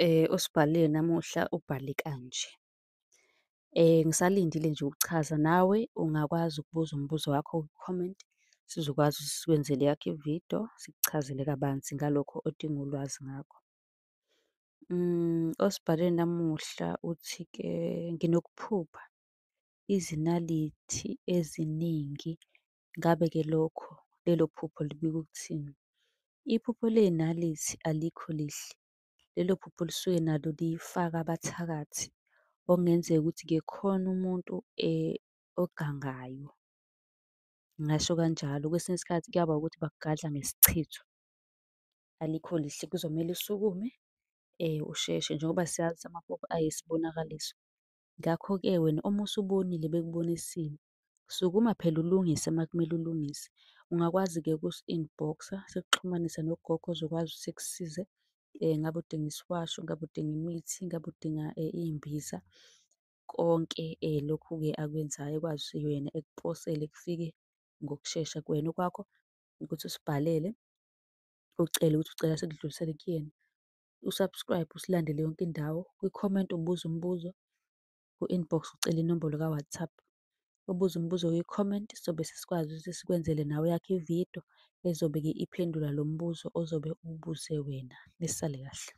Osibhalile namuhla ubhale kanje. Ngisalindile nje ukuchaza, nawe ungakwazi ukubuza umbuzo wakho kwi-comment, sizokwazi ukuthi sikwenzele eyakho ividiyo, sikuchazele kabanzi ngalokho odinga ulwazi ngakho. Osibhalile namuhla uthi-ke, nginokuphupha izinalithi eziningi. Ngabe-ke lelo phupho libika ukuthini? Iphupho ley'nalithi alikho lihle. Lelo phupho lisuke nalo lifaka abathakathi, okungenzeka ukuthi-ke khona umuntu ogangayo. Ngingasho kanjalo, kwesinye isikhathi kuyaba ukuthi bakugadla ngesichitho. Alikho lihle, kuzomele usukume usheshe njengoba siyazi amaphupho ayisibonakaliso. Ngakho-ke wena uma usubonile bekubonisile, sukuma phela ulungise uma kumele ulungise. Ungakwazi-ke ukusi-inbox-a, sikuxhumanise nogogo ozokwazi ukuthi sikusize. Ngabe udinga isiwasho, ngabe udinga imithi, ngabe udinga iy'mbiza. Konke lokhu-ke akwenzayo ekwazi yena ekuposele kufike ngokushesha kuwena. Okwakho ukuthi usibhalele, ucele ukuthi ucela sikudlulisele kuyena. U-subscribe, usilandele yonke indawo. Kwi-comment ubuze umbuzo, ku-inbox ucele inombolo ka-WhatsApp. Ubuze umbuzo kwi-comment, sobe sesikwazi ukuthi sikwenzele nawe eyakho ividiyo ezobe-ke iphendula lo mbuzo ozobe uwubuze wena. Nisale kahle.